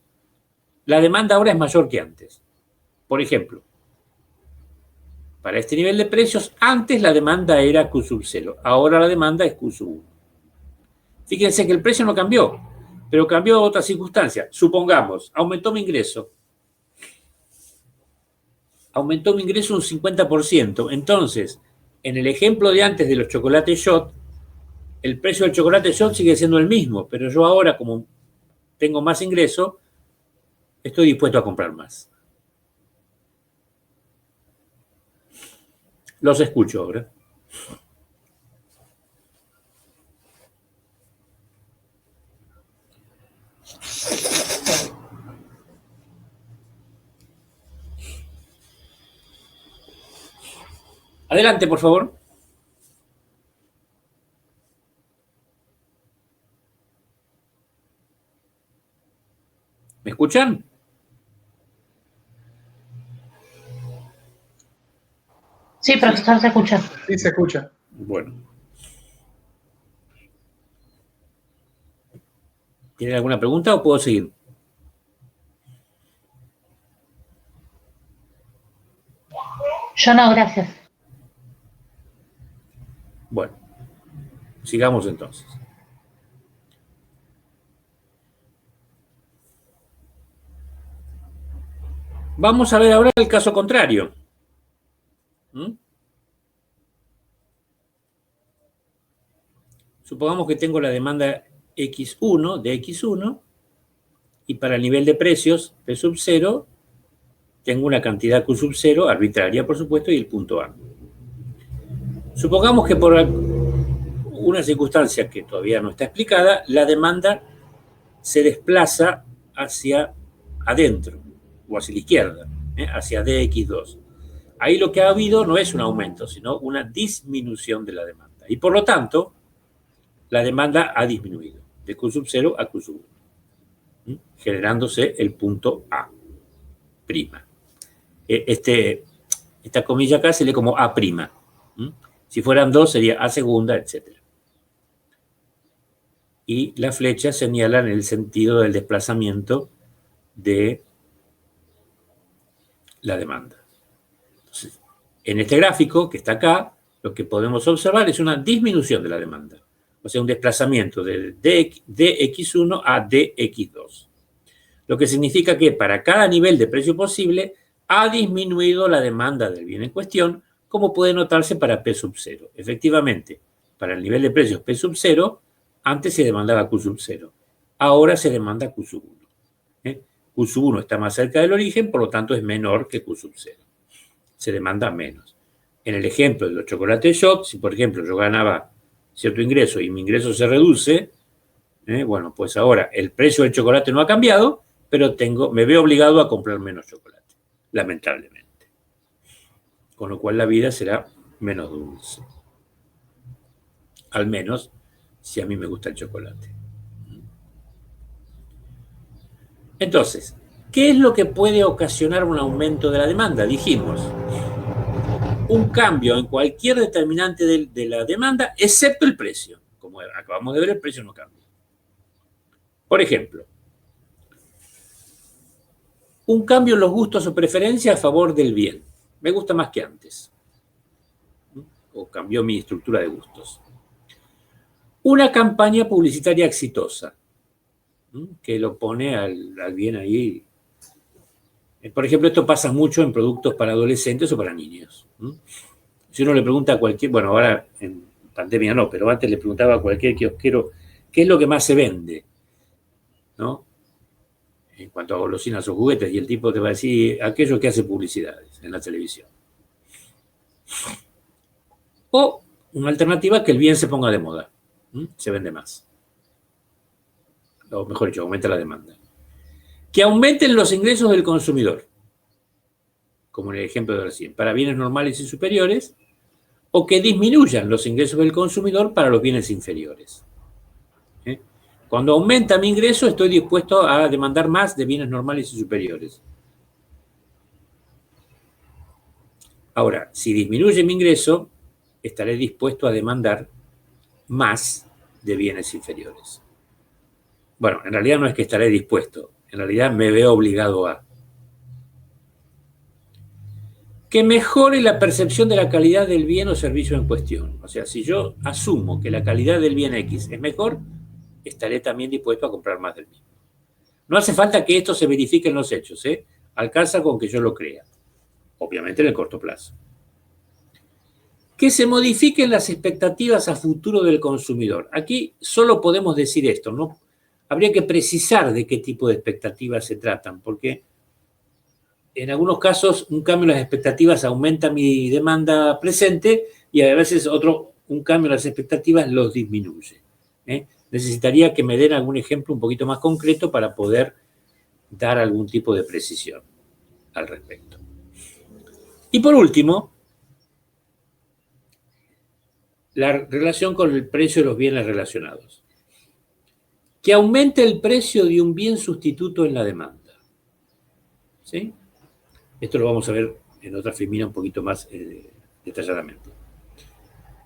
la demanda ahora es mayor que antes. Por ejemplo, para este nivel de precios, antes la demanda era Q sub 0, ahora la demanda es Q sub 1. Fíjense que el precio no cambió, pero cambió otra circunstancia. Supongamos, aumentó mi ingreso. Aumentó mi ingreso un 50%. Entonces, en el ejemplo de antes de los chocolates Shot, el precio del chocolate Shot sigue siendo el mismo, pero yo ahora, como tengo más ingreso, estoy dispuesto a comprar más. Los escucho ahora. Adelante, por favor. ¿Me escuchan? Sí, profesor, se escucha. Sí, se escucha. Bueno. ¿Tienen alguna pregunta o puedo seguir? Yo no, gracias. Bueno, sigamos entonces. Vamos a ver ahora el caso contrario. ¿Mm? Supongamos que tengo la demanda X1 de X1 y para el nivel de precios P sub 0 tengo una cantidad Q sub 0, arbitraria por supuesto, y el punto A. Supongamos que por una circunstancia que todavía no está explicada, la demanda se desplaza hacia adentro o hacia la izquierda, hacia DX2. Ahí lo que ha habido no es un aumento, sino una disminución de la demanda. Y por lo tanto, la demanda ha disminuido de Q sub 0 a Q sub 1, generándose el punto A'. Esta comilla acá se lee como A'. Si fueran dos sería A segunda, etc. Y las flechas señalan el sentido del desplazamiento de la demanda. Entonces, en este gráfico que está acá, lo que podemos observar es una disminución de la demanda. O sea, un desplazamiento de X1 a DX2. Lo que significa que para cada nivel de precio posible ha disminuido la demanda del bien en cuestión, como puede notarse para P sub 0. Efectivamente, para el nivel de precios P sub 0, antes se demandaba Q sub 0. Ahora se demanda Q sub 1. Q sub 1 está más cerca del origen, por lo tanto es menor que Q sub 0. Se demanda menos. En el ejemplo de los chocolates Shot, si por ejemplo yo ganaba cierto ingreso y mi ingreso se reduce, bueno, pues ahora el precio del chocolate no ha cambiado, pero me veo obligado a comprar menos chocolate, lamentablemente. Con lo cual la vida será menos dulce. Al menos si a mí me gusta el chocolate. Entonces, ¿qué es lo que puede ocasionar un aumento de la demanda? Dijimos, un cambio en cualquier determinante de la demanda, excepto el precio. Como acabamos de ver, el precio no cambia. Por ejemplo, un cambio en los gustos o preferencias a favor del bien. Me gusta más que antes. O cambió mi estructura de gustos. Una campaña publicitaria exitosa, que lo pone al bien ahí. Por ejemplo, esto pasa mucho en productos para adolescentes o para niños. Si uno le pregunta a cualquier, bueno, ahora en pandemia no, pero antes le preguntaba a cualquier kiosquero qué es lo que más se vende, ¿no? En cuanto a golosinas o juguetes, y el tipo te va a decir aquello que hace publicidades en la televisión. O una alternativa, que el bien se ponga de moda. Se vende más. O mejor dicho, aumenta la demanda. Que aumenten los ingresos del consumidor, como en el ejemplo de recién, para bienes normales y superiores, o que disminuyan los ingresos del consumidor para los bienes inferiores. Cuando aumenta mi ingreso, estoy dispuesto a demandar más de bienes normales y superiores. Ahora, si disminuye mi ingreso, estaré dispuesto a demandar más de bienes inferiores. Bueno, en realidad no es que estaré dispuesto, en realidad me veo obligado a. Que mejore la percepción de la calidad del bien o servicio en cuestión. O sea, si yo asumo que la calidad del bien X es mejor, estaré también dispuesto a comprar más del mismo. No hace falta que esto se verifique en los hechos, alcanza con que yo lo crea, obviamente en el corto plazo. Que se modifiquen las expectativas a futuro del consumidor. Aquí solo podemos decir esto, ¿no? Habría que precisar de qué tipo de expectativas se tratan, porque en algunos casos un cambio en las expectativas aumenta mi demanda presente y a veces un cambio en las expectativas los disminuye. Necesitaría que me den algún ejemplo un poquito más concreto para poder dar algún tipo de precisión al respecto. Y por último, la relación con el precio de los bienes relacionados. Que aumente el precio de un bien sustituto en la demanda. ¿Sí? Esto lo vamos a ver en otra filmina un poquito más detalladamente.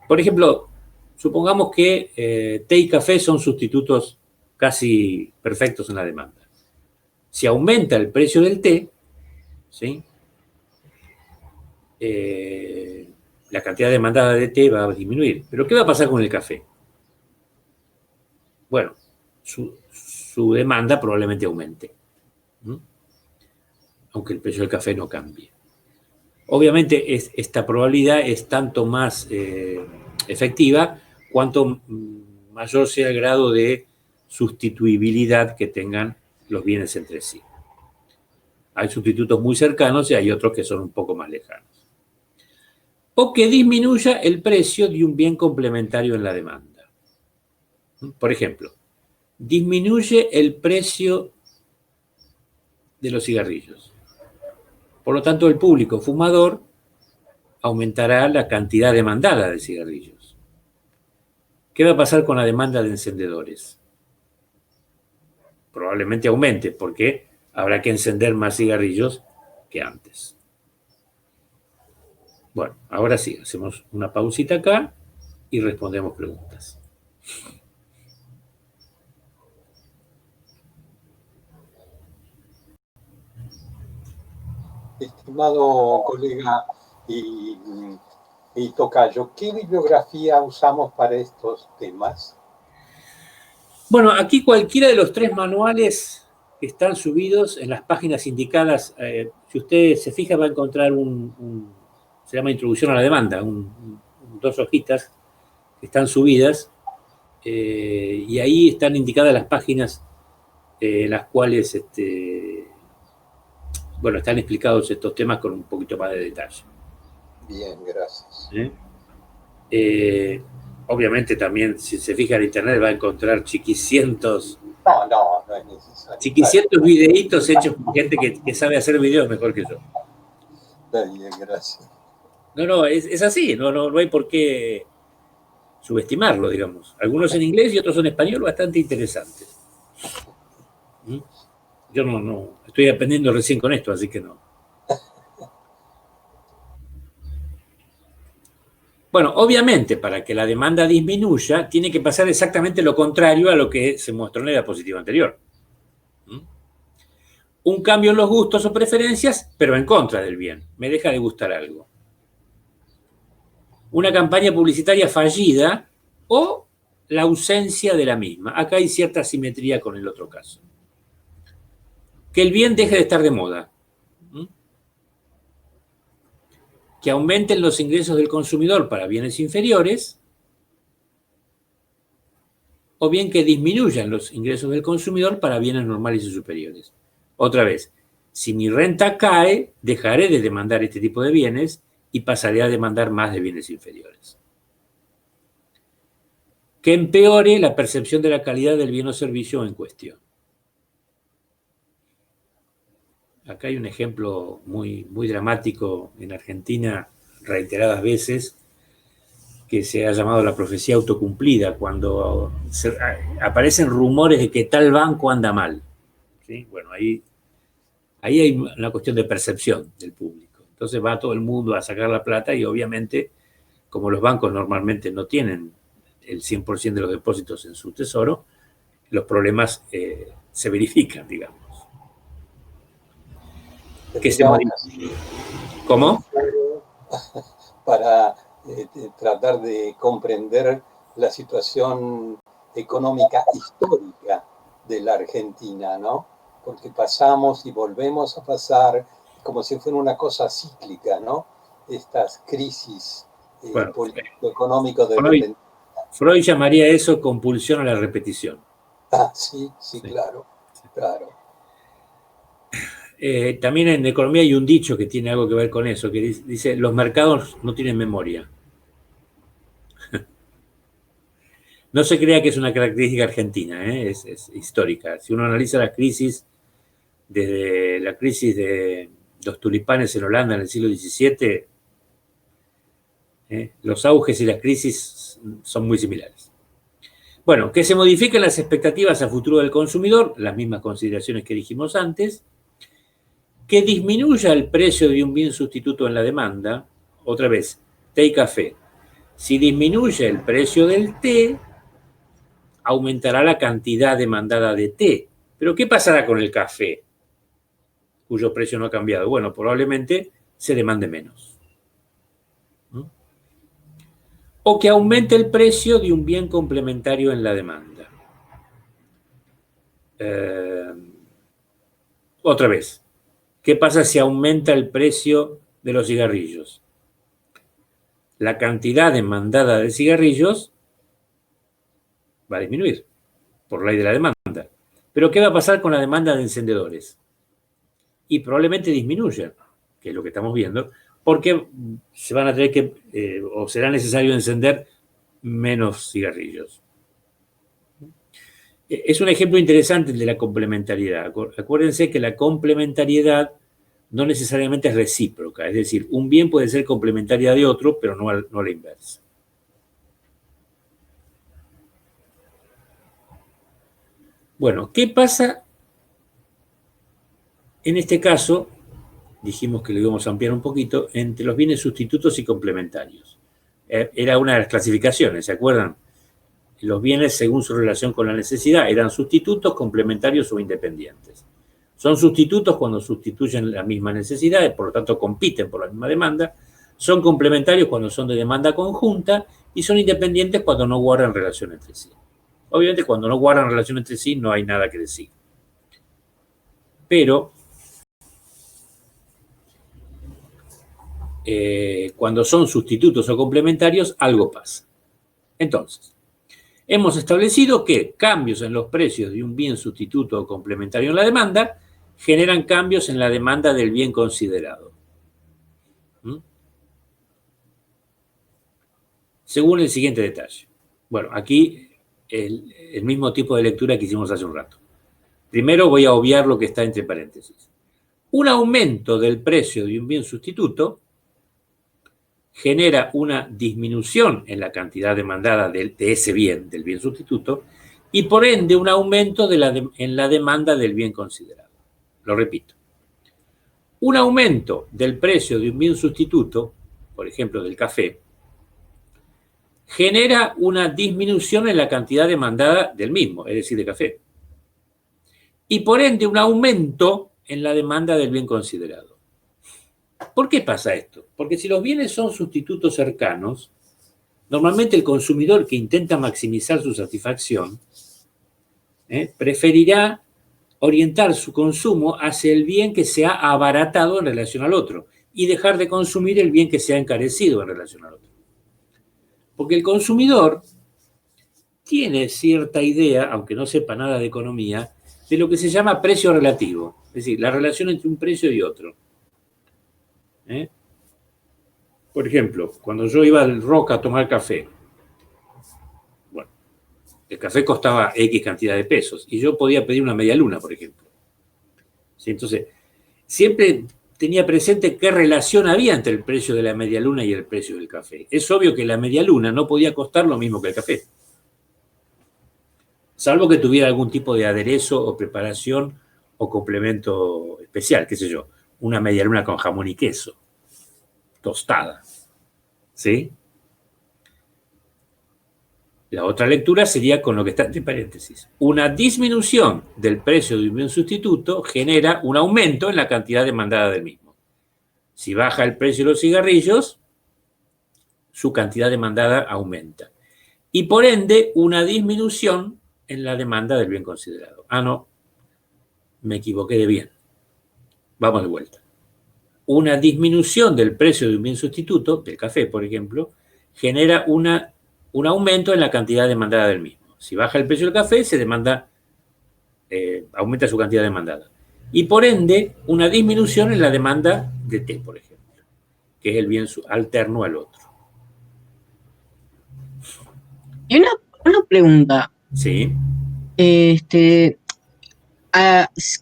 Por ejemplo, supongamos que té y café son sustitutos casi perfectos en la demanda. Si aumenta el precio del té, ¿sí? La cantidad demandada de té va a disminuir. Pero ¿qué va a pasar con el café? Bueno, su demanda probablemente aumente. aunque el precio del café no cambie. Obviamente esta probabilidad es tanto más efectiva cuanto mayor sea el grado de sustituibilidad que tengan los bienes entre sí. Hay sustitutos muy cercanos y hay otros que son un poco más lejanos. O que disminuya el precio de un bien complementario en la demanda. Por ejemplo, disminuye el precio de los cigarrillos. Por lo tanto, el público fumador aumentará la cantidad demandada de cigarrillos. ¿Qué va a pasar con la demanda de encendedores? Probablemente aumente, porque habrá que encender más cigarrillos que antes. Bueno, ahora sí, hacemos una pausita acá y respondemos preguntas. Estimado colega y tocayo, ¿qué bibliografía usamos para estos temas? Bueno, aquí cualquiera de los 3 manuales que están subidos en las páginas indicadas, si usted se fija va a encontrar se llama Introducción a la Demanda, 2 hojitas que están subidas, y ahí están indicadas las páginas las cuales bueno, están explicados estos temas con un poquito más de detalle. Bien, gracias. Obviamente también, si se fija en internet, va a encontrar chiquicientos. No es necesario. Chiquicientos videitos hechos por gente que sabe hacer videos mejor que yo. Bien, gracias. No, es así, no hay por qué subestimarlo, digamos. Algunos en inglés y otros en español bastante interesantes. Yo no, estoy aprendiendo recién con esto, así que no. Bueno, obviamente, para que la demanda disminuya, tiene que pasar exactamente lo contrario a lo que se mostró en la diapositiva anterior. Un cambio en los gustos o preferencias, pero en contra del bien. Me deja de gustar algo. Una campaña publicitaria fallida o la ausencia de la misma. Acá hay cierta simetría con el otro caso. Que el bien deje de estar de moda. Que aumenten los ingresos del consumidor para bienes inferiores, o bien que disminuyan los ingresos del consumidor para bienes normales y superiores. Otra vez, si mi renta cae, dejaré de demandar este tipo de bienes y pasaré a demandar más de bienes inferiores. Que empeore la percepción de la calidad del bien o servicio en cuestión. Acá hay un ejemplo muy dramático en Argentina, reiteradas veces, que se ha llamado la profecía autocumplida, cuando aparecen rumores de que tal banco anda mal. ¿Sí? Bueno, ahí hay una cuestión de percepción del público. Entonces va todo el mundo a sacar la plata y obviamente, como los bancos normalmente no tienen el 100% de los depósitos en su tesoro, los problemas se verifican, digamos. Que se modifique. ¿Cómo? Para tratar de comprender la situación económica histórica de la Argentina, ¿no? Porque pasamos y volvemos a pasar como si fuera una cosa cíclica, ¿no? Estas crisis político-económicos de repente. Freud llamaría eso compulsión a la repetición. Sí, claro. También en economía hay un dicho que tiene algo que ver con eso, que dice, los mercados no tienen memoria. No se crea que es una característica argentina, es histórica. Si uno analiza la crisis, desde la crisis de los tulipanes en Holanda en el siglo XVII, los auges y las crisis son muy similares. Bueno, que se modifiquen las expectativas a futuro del consumidor, las mismas consideraciones que dijimos antes, que disminuya el precio de un bien sustituto en la demanda, otra vez, té y café. Si disminuye el precio del té, aumentará la cantidad demandada de té. Pero ¿qué pasará con el café, cuyo precio no ha cambiado? Bueno, probablemente se demande menos. O que aumente el precio de un bien complementario en la demanda. Otra vez, ¿Qué pasa si aumenta el precio de los cigarrillos? La cantidad demandada de cigarrillos va a disminuir por ley de la demanda. Pero ¿qué va a pasar con la demanda de encendedores? Y probablemente disminuya, que es lo que estamos viendo, porque se van a tener que, o será necesario encender menos cigarrillos. Es un ejemplo interesante el de la complementariedad. Acuérdense que la complementariedad no necesariamente es recíproca, es decir, un bien puede ser complementaria de otro, pero no a la inversa. Bueno, ¿qué pasa en este caso? Dijimos que lo íbamos a ampliar un poquito, entre los bienes sustitutos y complementarios. Era una de las clasificaciones, ¿se acuerdan? Los bienes, según su relación con la necesidad, eran sustitutos, complementarios o independientes. Son sustitutos cuando sustituyen la misma necesidad y por lo tanto compiten por la misma demanda. Son complementarios cuando son de demanda conjunta y son independientes cuando no guardan relación entre sí. Obviamente, cuando no guardan relación entre sí no hay nada que decir. Pero cuando son sustitutos o complementarios, algo pasa. Entonces, hemos establecido que cambios en los precios de un bien sustituto o complementario en la demanda generan cambios en la demanda del bien considerado. Según el siguiente detalle. Bueno, aquí el mismo tipo de lectura que hicimos hace un rato. Primero voy a obviar lo que está entre paréntesis. Un aumento del precio de un bien sustituto genera una disminución en la cantidad demandada de ese bien, del bien sustituto, y por ende un aumento en la demanda del bien considerado. Lo repito. Un aumento del precio de un bien sustituto, por ejemplo del café, genera una disminución en la cantidad demandada del mismo, es decir, de café. Y por ende un aumento en la demanda del bien considerado. ¿Por qué pasa esto? Porque si los bienes son sustitutos cercanos, normalmente el consumidor que intenta maximizar su satisfacción preferirá orientar su consumo hacia el bien que se ha abaratado en relación al otro y dejar de consumir el bien que se ha encarecido en relación al otro. Porque el consumidor tiene cierta idea, aunque no sepa nada de economía, de lo que se llama precio relativo, es decir, la relación entre un precio y otro. Por ejemplo, cuando yo iba al Roca a tomar café, bueno, el café costaba X cantidad de pesos y yo podía pedir una media luna, por ejemplo. ¿Sí? Entonces, siempre tenía presente qué relación había entre el precio de la media luna y el precio del café. Es obvio que la media luna no podía costar lo mismo que el café, salvo que tuviera algún tipo de aderezo o preparación o complemento especial, qué sé yo, una media luna con jamón y queso, tostada, ¿sí? La otra lectura sería con lo que está entre paréntesis. Una disminución del precio de un bien sustituto genera un aumento en la cantidad demandada del mismo. Si baja el precio de los cigarrillos, su cantidad demandada aumenta. Y por ende, una disminución en la demanda del bien considerado. Ah, no, me equivoqué de bien. Vamos de vuelta. Una disminución del precio de un bien sustituto, del café, por ejemplo, genera un aumento en la cantidad demandada del mismo. Si baja el precio del café, se demanda, aumenta su cantidad demandada. Y por ende, una disminución en la demanda de té, por ejemplo, que es el bien alterno al otro. Y una pregunta. Sí.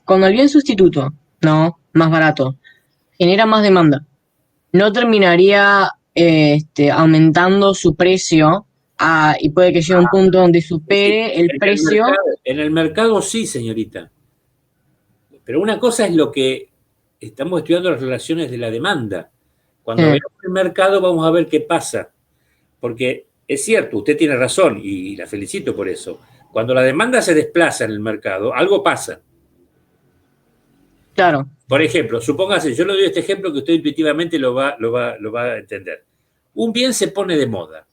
Cuando el bien sustituto, no, más barato, genera más demanda, ¿no terminaría aumentando su precio y puede que llegue a un punto donde supere el precio? En el mercado sí, señorita. Pero una cosa es lo que estamos estudiando, las relaciones de la demanda. Cuando veamos el mercado vamos a ver qué pasa. Porque es cierto, usted tiene razón y la felicito por eso. Cuando la demanda se desplaza en el mercado, algo pasa. Claro. Por ejemplo, supóngase, yo le doy este ejemplo que usted intuitivamente lo va a entender. Un bien se pone de moda.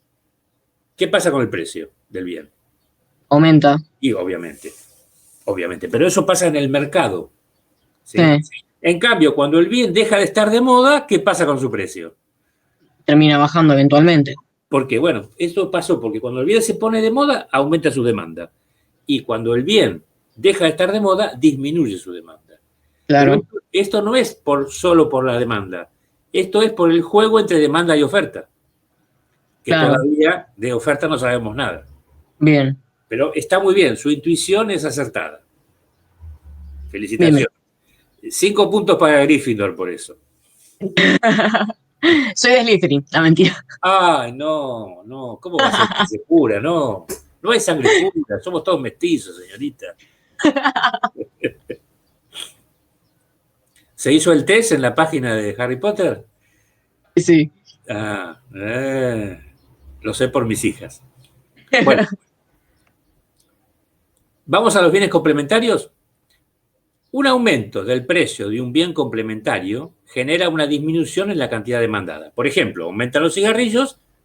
¿Qué pasa con el precio del bien? Aumenta. Y obviamente. Pero eso pasa en el mercado. ¿Sí? En cambio, cuando el bien deja de estar de moda, ¿qué pasa con su precio? Termina bajando eventualmente. Porque, bueno, esto pasó porque cuando el bien se pone de moda, aumenta su demanda. Y cuando el bien deja de estar de moda, disminuye su demanda. Claro. Pero esto no es solo por la demanda. Esto es por el juego entre demanda y oferta. Que Claro. todavía de oferta no sabemos nada. Bien. Pero está muy bien, su intuición es acertada. Felicitaciones. 5 puntos para Gryffindor por eso. Soy de Slytherin, la mentira. Ay, no, no, ¿cómo va a ser sangre pura? No, no hay sangre pura, somos todos mestizos, señorita. ¿Se hizo el test en la página de Harry Potter? Sí. Ah, lo sé por mis hijas. Bueno, vamos a los bienes complementarios. Un aumento del precio de un bien complementario genera una disminución en la cantidad demandada. Por ejemplo, aumentan los cigarrillos